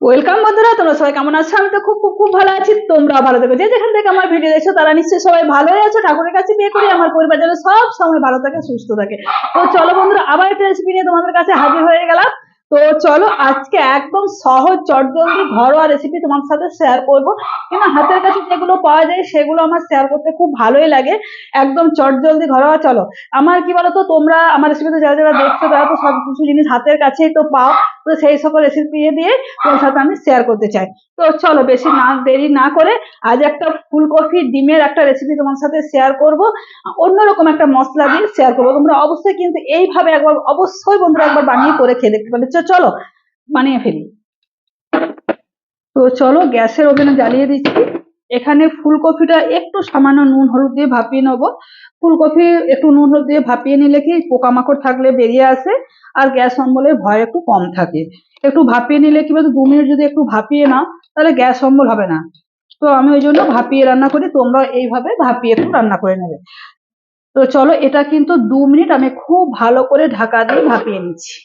Welcome বন্ধুরা, তোমরা সবাই কেমন আছো? আমি তো খুব খুব খুব ভালো আছি। তোমরা ভালো থেকো। যে যেখান থেকে আমার ভিডিও দেখছো তারা নিশ্চয়ই সবাই ভালোই আছো। ঠাকুরের কাছে বিয়ে করি আমার পরিবার যেন সব সময় ভালো থাকে, সুস্থ থাকে। তো চলো বন্ধুরা, আবার একটা রেসিপি নিয়ে তোমাদের কাছে হাজির হয়ে গেলাম। তো চলো আজকে একদম সহজ চটজলদি ঘরোয়া রেসিপি তোমার সাথে শেয়ার করব। কিন্তু হাতের কাছে যেগুলো পাওয়া যায় সেগুলো আমার শেয়ার করতে খুব ভালোই লাগে। একদম চটজলদি ঘরোয়া। চলো, আমার কি বলতো, তোমরা আমার রেসিপিতে যারা যারা দেখছো তারা তো সব কিছু জিনিস হাতের কাছেই তো পাও। তো সেই সকল রেসিপি দিয়ে তোমার সাথে আমি শেয়ার করতে চাই। তো চলো বেশি না দেরি না করে আজ একটা ফুলকপি ডিমের একটা রেসিপি তোমার সাথে শেয়ার করব। অন্যরকম একটা মশলা দিয়ে শেয়ার করবো। তোমরা অবশ্যই কিন্তু এইভাবে একবার অবশ্যই বন্ধুরা একবার বানিয়ে করে খেয়ে দেখতে পারো। চলো বানিয়ে ফেলি। তো চলো গ্যাসের ওভেনে জ্বালিয়ে দিচ্ছি। এখানে ফুলকপিটা একটু সামান্য নুন হলুদ দিয়ে ভাপিয়ে নেবো। ফুলকপি একটু নুন হলুদ দিয়ে ভাপিয়ে নিলে কি পোকামাকড় থাকলে বেরিয়ে আসে, আর গ্যাস অম্বলের ভয় একটু কম থাকে। একটু ভাপিয়ে নিলে কি বলতো, 2 মিনিট যদি একটু ভাপিয়ে নাও তাহলে গ্যাস অম্বল হবে না। তো আমি ওই জন্য ভাপিয়ে রান্না করি, তোমরা এইভাবে ভাপিয়ে একটু রান্না করে নেবে। তো চলো, এটা কিন্তু 2 মিনিট আমি খুব ভালো করে ঢাকা দিয়ে ভাপিয়ে নিচ্ছি।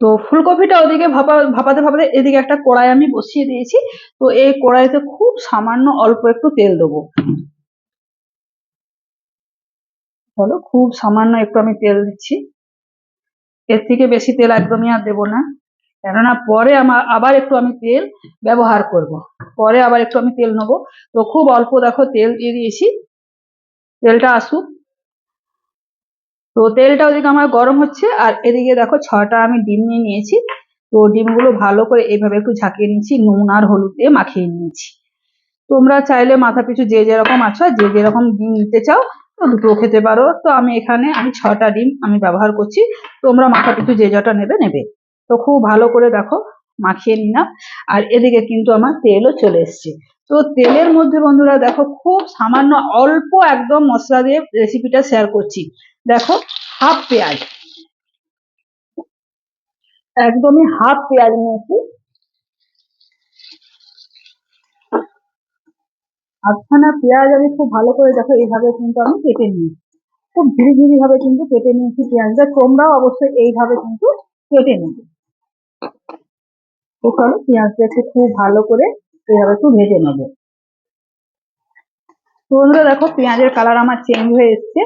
তো ফুলকপিটা ওদিকে ভাপাতে ভাপাতে এদিকে একটা কড়াই আমি বসিয়ে দিয়েছি। তো এই কড়াইতে খুব সামান্য অল্প একটু তেল দেবো। চলো, খুব সামান্য একটু আমি তেল দিচ্ছি। এর থেকে বেশি তেল একদমই আর দেবো না, কেননা পরে আমার আবার একটু আমি তেল ব্যবহার করব। পরে আবার একটু আমি তেল নেবো। তো খুব অল্প দেখো তেল দিয়ে দিয়েছি। তেলটা আসুক। তো তেলটা ওদিকে আমার গরম হচ্ছে, আর এদিকে দেখো 6টা আমি ডিম নিয়ে নিয়েছি। তো ডিমগুলো ভালো করে এইভাবে একটু ঝাঁকিয়ে নিচ্ছি, নুন আর হলুদ দিয়ে মাখিয়ে নিয়েছি। তোমরা চাইলে মাথা পিছু যে যেরকম আছো, যে যেরকম ডিম নিতে চাও তো দুটো খেতে পারো। তো আমি 6টা ডিম আমি ব্যবহার করছি। তোমরা মাথা পিছু যে যটা নেবে নেবে। তো খুব ভালো করে দেখো মাখিয়ে নিলাম। আর এদিকে কিন্তু আমার তেলও চলে এসছে। তো তেলের মধ্যে বন্ধুরা দেখো খুব সামান্য অল্প একদম মশলা দিয়ে রেসিপিটা শেয়ার করছি। দেখো, হাফ পেঁয়াজ, একদমই হাফ পেঁয়াজ নিয়েছি। আধখানা পেঁয়াজ আমি খুব ভালো করে দেখো এইভাবে কিন্তু আমি কেটে নিয়েছি। খুব ধীরে ধীরে ভাবে কিন্তু কেটে নিয়েছি পেঁয়াজটা। তোমরাও অবশ্যই এইভাবে কিন্তু কেটে নেবে। তো চলো পেঁয়াজটাকে খুব ভালো করে এইভাবে একটু ভেজে নেবো। তো বন্ধুরা দেখো পেঁয়াজের কালার আমার চেঞ্জ হয়ে এসছে।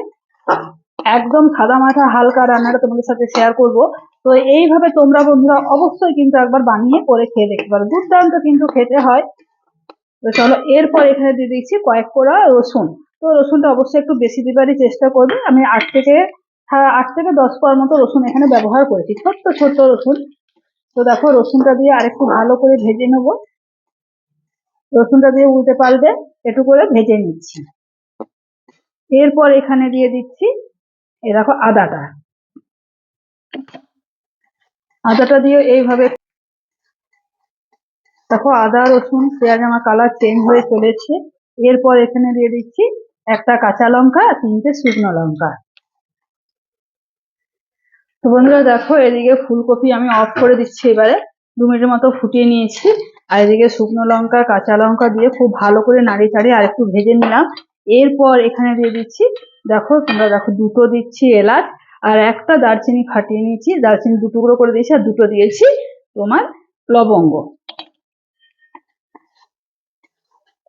একদম সাদা মাঠা হালকা রান্নাটা তোমাদের সাথে শেয়ার করব। তো এইভাবে তোমরা বন্ধুরা অবশ্যই কিন্তু একবার বানিয়ে করে খেয়ে দেখতে পারো, দুর্দান্ত কিন্তু খেতে হয়। তো চলো, এরপর এখানে দিয়ে দিচ্ছি কয়েক কোড়া রসুন। তো রসুনটা অবশ্যই একটু বেশি দিবারই চেষ্টা করবে। আমি 8 থেকে 10 কোয়ার মতো রসুন এখানে ব্যবহার করেছি, ছোট্ট ছোট্ট রসুন। তো দেখো রসুনটা দিয়ে আরেকটু ভালো করে ভেজে নেবো। রসুনটা দিয়ে উল্টে পাল্টে একটু করে ভেজে নিচ্ছি। এরপর এখানে দিয়ে দিচ্ছি এই দেখো আদাটা। আদাটা দিয়ে এইভাবে দেখো আদা রসুন পেঁয়াজ আমার কালার চেঞ্জ হয়ে চলেছে। এরপর এখানে দিয়ে দিচ্ছি একটা কাঁচা লঙ্কা আর 3টে শুকনো লঙ্কা। তো বন্ধুরা দেখো এদিকে ফুলকপি আমি অফ করে দিচ্ছি এবারে। 2 মিনিটের মতো ফুটিয়ে নিয়েছি। আর এদিকে শুকনো লঙ্কা কাঁচা লঙ্কা দিয়ে খুব ভালো করে নাড়িয়ে চাড়িয়ে আর একটু ভেজে নিলাম। এরপর এখানে দিয়ে দিচ্ছি, দেখো তোমরা দেখো, দুটো দিচ্ছি এলাচ, আর একটা দারচিনি ফাটিয়ে নিয়েছি, দারচিনি 2 টুকরো করে দিয়েছি, আর দুটো দিয়েছি তোমার লবঙ্গ।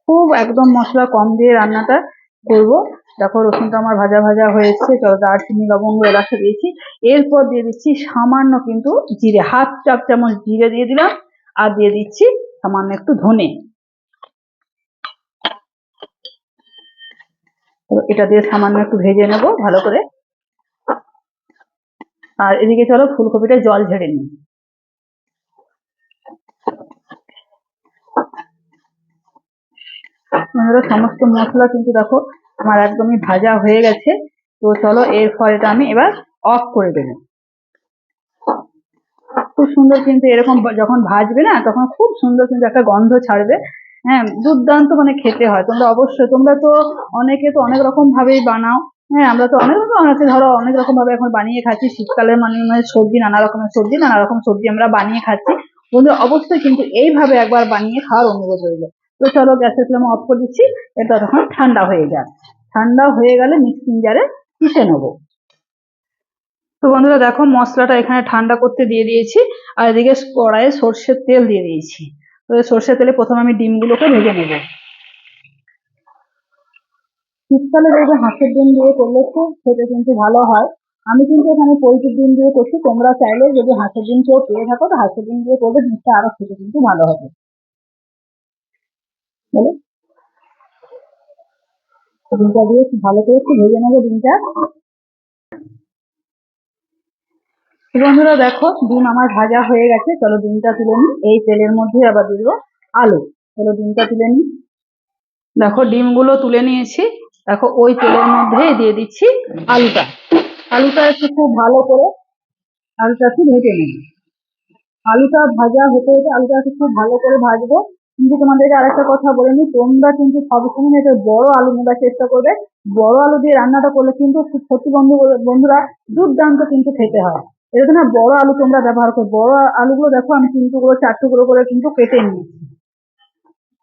খুব একদম মশলা কম দিয়ে রান্নাটা করব। দেখো রসুনটা আমার ভাজা ভাজা হয়েছে। চলো, দারচিনি লবঙ্গ এলাচটা দিয়েছি। এরপর দিয়ে দিচ্ছি সামান্য কিন্তু জিরে, হাফ চামচ জিরে দিয়ে দিলাম। আর দিয়ে দিচ্ছি সামান্য একটু ধনে। তো এটা দিয়ে সামান্য একটু ভেজে নেব ভালো করে। আর এদিকে চলো ফুলকপিটা জল ঝেড়ে নিই। সমস্ত মশলা কিন্তু দেখো আমার একদমই ভাজা হয়ে গেছে। তো চলো এরপর এটা আমি এবার অফ করে দেবো। খুব সুন্দর কিন্তু এরকম যখন ভাজবে না তখন খুব সুন্দর কিন্তু একটা গন্ধ ছাড়বে। হ্যাঁ, দুর্দান্ত মানে খেতে হয়। তোমরা অবশ্যই, তোমরা তো অনেকে তো অনেক রকম ভাবেই বানাও। হ্যাঁ, আমরা তো অনেকে ধরো অনেক রকম ভাবে এখন বানিয়ে খাচ্ছি। শীতকালে মানে মানে সবজি, নানা রকম সবজি আমরা বানিয়ে খাচ্ছি। বন্ধুরা অবশ্যই কিন্তু এইভাবে একবার বানিয়ে খাওয়ার অনুরোধ রইল। তো চলো গ্যাসের ফ্লেম অফ করে দিচ্ছি। এটা তখন ঠান্ডা হয়ে যাক। ঠান্ডা হয়ে গেলে মিক্সিং জারে পিষে নেবো। তো বন্ধুরা দেখো মশলাটা এখানে ঠান্ডা করতে দিয়ে দিয়েছি, আর এদিকে কড়াইয়ে সর্ষের তেল দিয়ে দিয়েছি। তো এই সর্ষের তেলে প্রথমে আমি ডিমগুলোকে ভেজে নেব। শীতকালে দেখবে হাঁসের ডিম দিয়ে করলে খুব খেতে কিন্তু ভালো হয়। আমি কিন্তু এখানে পোলট্রির ডিম দিয়ে করছি, তোমরা চাইলে যদি হাঁসের ডিম কেউ পেয়ে থাকো তো হাঁসের ডিম দিয়ে করলে জিনিসটা আরো খেতে কিন্তু ভালো হবে। বলো, ডিমটা দিয়ে একটু ভালো করে একটু ভেজে নেবো ডিমটা। তো বন্ধুরা দেখো ডিম আমার ভাজা হয়ে গেছে, চলো ডিমটা তুলে নিই। এই তেলের মধ্যে আবার দিয়ে দেবো আলু। চলো ডিমটা তুলে নিই। দেখো ডিমগুলো তুলে নিয়েছি। দেখো ওই তেলের মধ্যে দিয়ে দিচ্ছি আলুটা। আলুটা একটু খুব ভালো করে আলুটা একটু ভেজে নিই। আলুটা ভাজা হতে হতে আলুটা একটু খুব ভালো করে ভাজবো। কিন্তু তোমাদেরকে আরেকটা কথা বলে নিই, তোমরা কিন্তু সবসময় একটা বড় আলু নেবার চেষ্টা করবে। বড় আলু দিয়ে রান্নাটা করলে কিন্তু খুব সত্যি বন্ধুরা দুর্দান্ত কিন্তু খেতে হয়। এরকম না, বড় আলু তোমরা ব্যবহার করো। বড় আলুগুলো দেখো আমি 3 টুকরো 4 টুকরো করে কিন্তু কেটে নিয়েছি।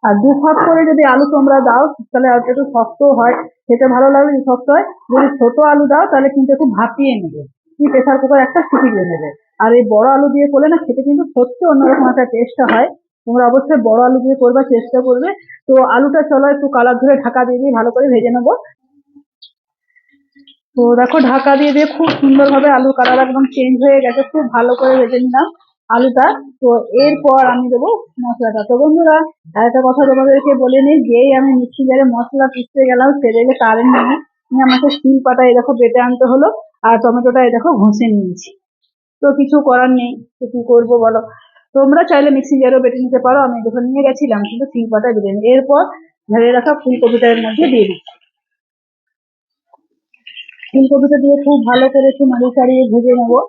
আর 2 ভাগ করে যদি আলু তোমরা দাও তাহলে আর একটু শক্ত হয়, খেতে ভালো লাগবে যদি শক্ত হয়। যদি ছোট আলু দাও তাহলে কিন্তু একটু ভাপিয়ে নেবে, কি প্রেসার কুকার একটা সিটি দিয়ে নেবে। আর এই বড় আলু দিয়ে করলে না খেতে কিন্তু সত্যি অন্যরকম একটা টেস্টটা হয়। তোমরা অবশ্যই বড় আলু দিয়ে করবার চেষ্টা করবে। তো আলুটা চলো একটু কালার ধরে ঢাকা দিয়ে দিয়ে ভালো করে ভেজে নেবো। তো দেখো ঢাকা দিয়ে দিয়ে খুব সুন্দরভাবে আলুর কালার একদম চেঞ্জ হয়ে গেছে, খুব ভালো করে ভেজে নিলাম আলুটা। তো এরপর আমি দেবো মশলাটা। তো বন্ধুরা একটা কথা তোমাদেরকে বলে নিই, যেই আমি মিক্সি জারে মশলা পিষতে গেলাম সে দেখে কারেন্ট নেই, আমাকে শিল পাটা এই দেখো বেটে আনতে হলো। আর টমেটোটা এই দেখো ঘষে নিয়েছি। তো কিছু করার নেই, তো কি করবো বলো। তোমরা চাইলে মিক্সি জারেও বেটে নিতে পারো, আমি যখন নিয়ে গেছিলাম কিন্তু শিল পাটায় বেটে নিই। এরপর ধরে রাখা ফুলকপিটা এর মধ্যে দিয়ে দিচ্ছি। ফুলকপিটা দিয়ে খুব ভালো করে একটু নাড়িয়ে চাড়িয়ে ভেজে নেবো।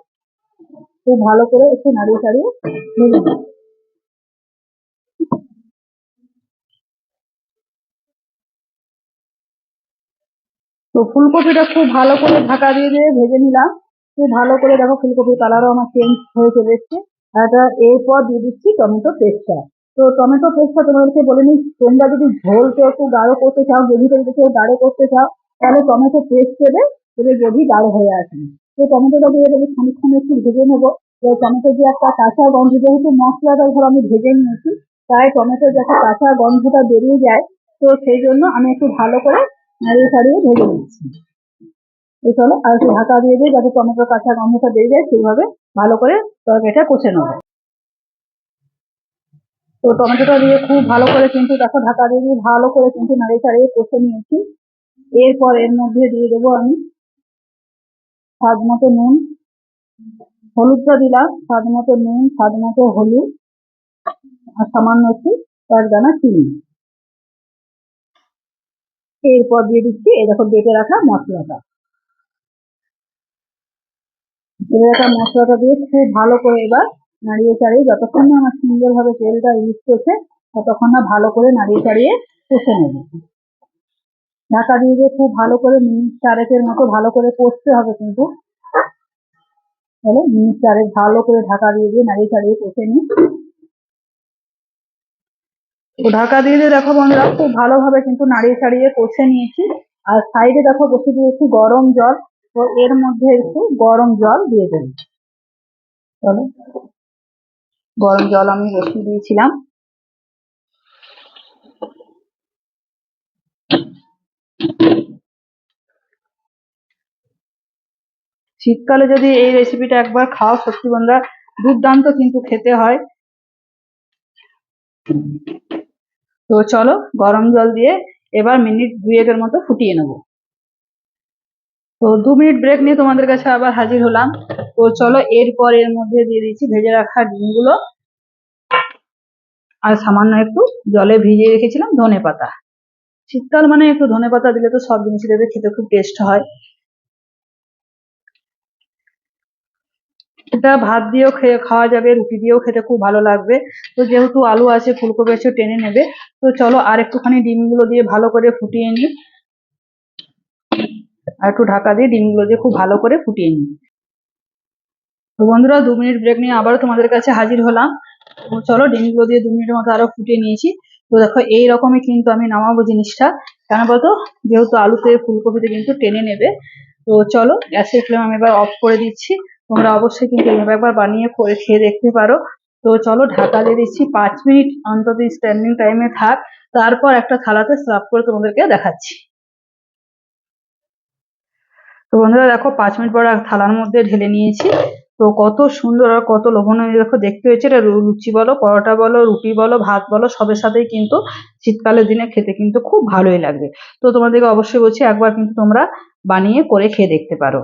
খুব ভালো করে একটু নাড়িয়ে চাড়িয়ে ভেজে নেবো। তো ফুলকপিটা খুব ভালো করে ঢাকা দিয়ে দিয়ে ভেজে নিলাম। খুব ভালো করে দেখো ফুলকপির কালারও আমার চেঞ্জ হয়ে চলে এসছে। আর এটা এরপর দিয়ে দিচ্ছি টমেটো পেস্টটা। তো টমেটো পেস্টটা তোমাদেরকে বলে নিই, তোমরা যদি ঝোলটা একটু গাঢ় করতে চাও, গ্রেভিটা যদি কেউ গাঢ় করতে চাও তাহলে টমেটো পেস্ট দেবে, তবে গ্রেভি গাঢ় হয়ে আসবে। তো টমেটোটা দিয়ে দেবে, খানিকক্ষণ একটু ভেজে নেবো। তো টমেটো যে একটা কাঁচা গন্ধ, যেহেতু মশলাটা ধরো আমি ভেজে নিয়েছি তাই টমেটোর যে একটা কাঁচা গন্ধটা বেরিয়ে যায়। তো সেই জন্য আমি একটু ভালো করে নাড়িয়ে ছাড়িয়ে ভেজে নিচ্ছি। এই চলো আর একটু ঢাকা দিয়ে দিয়ে যাতে টমেটোর কাঁচা গন্ধটা বেরিয়ে যায় সেইভাবে ভালো করে তরকারিটা কষে নেবো। তো টমেটোটা দিয়ে খুব ভালো করে কিন্তু দেখো ঢাকা দিয়ে দিয়ে ভালো করে কিন্তু নাড়িয়ে ছাড়িয়ে কষে নিয়েছি। এরপর এর মধ্যে দিয়ে দেবো আমি স্বাদ মতো নুন। হলুদটা দিলাম, স্বাদ মতো নুন, স্বাদ মতো হলুদ, আর সামান্য একটু 1 দানা চিনি। এরপর দিয়ে দিচ্ছি এই দেখো বেটে রাখা মশলাটা। বেটে রাখা মশলাটা দিয়ে খুব ভালো করে এবার নাড়িয়ে চাড়িয়ে যতক্ষণ না আমার সুন্দরভাবে তেলটা রিলিজ করছে ততক্ষণ না ভালো করে নাড়িয়ে চাড়িয়ে কষে নেব। ঢাকা দিয়ে দিয়ে খুব ভালো করে মিনিট 4 মতো ভালো করে কষতে হবে কিন্তু। চলো মিনিট 4 ভালো করে ঢাকা দিয়ে দিয়ে নাড়িয়ে চাড়িয়ে কষে নিই। তো ঢাকা দিয়ে দিয়ে দেখো বন্ধুরা খুব ভালোভাবে কিন্তু নাড়িয়ে চাড়িয়ে কষে নিয়েছি। আর সাইডে দেখো বসে দিয়েছি গরম জল। তো এর মধ্যে একটু গরম জল দিয়ে দেবো। চলো গরম জল আমি বসিয়ে দিয়েছিলাম। শীতকালে যদি এই রেসিপিটা একবার খাও সত্যি বন্ধুরা দুর্দান্ত কিন্তু খেতে হয়। তো চলো গরম জল দিয়ে এবার মিনিট 2 মতো ফুটিয়ে নেবো। তো 2 মিনিট ব্রেক নিয়ে তোমাদের কাছে আবার হাজির হলাম। তো চলো এরপর এর মধ্যে দিয়ে দিচ্ছি ভেজে রাখা ডিমগুলো, আর সামান্য একটু জলে ভিজিয়ে রেখেছিলাম ধনেপাতা। শীতকাল মানে একটু ধনেপাতা দিলে তো সব জিনিস দেবে, খেতে খুব টেস্ট হয়। এটা ভাত দিয়েও খাওয়া যাবে, রুটি দিয়েও খেতে খুব ভালো লাগবে। তো যেহেতু আলু আছে ফুলকপি আছে টেনে নেবে। তো চলো আর একটুখানি ডিমগুলো দিয়ে ভালো করে ফুটিয়ে নিই। আর একটু ঢাকা দিয়ে ডিমগুলো দিয়ে খুব ভালো করে ফুটিয়ে নিই। তো বন্ধুরা 2 মিনিট ব্রেক নিয়ে আবারও তোমাদের কাছে হাজির হলাম। তো চলো ডিমগুলো দিয়ে 2 মিনিটের মতো আরো ফুটিয়ে নিয়েছি। তো দেখো এইরকমই কিন্তু আমি নামাবো জিনিসটা, কেন বলতো যেহেতু আলুতে ফুলকপিতে কিন্তু টেনে নেবে। তো চলো গ্যাসের ফ্লেম আমি এবার অফ করে দিচ্ছি। তোমরা অবশ্যই কিন্তু এইভাবে একবার বানিয়ে করে খেয়ে দেখতে পারো। তো চলো ঢাকা দিয়ে দিচ্ছি, 5 মিনিট অন্তত স্ট্যান্ডিং টাইমে থাক, তারপর একটা থালাতে সার্ভ করে তোমাদেরকে দেখাচ্ছি। তো বন্ধুরা দেখো 5 মিনিট পর থালার মধ্যে ঢেলে নিয়েছি। তো কত সুন্দর আর কত লোভনীয় দেখো দেখতে হয়েছে। এটা লুচি বলো, পরোটা বলো, রুটি বলো, ভাত বলো, সবের সাথেই কিন্তু শীতকালের দিনে খেতে কিন্তু খুব ভালোই লাগবে। তো তোমাদেরকে অবশ্যই বলছি একবার কিন্তু তোমরা বানিয়ে করে খেয়ে দেখতে পারো।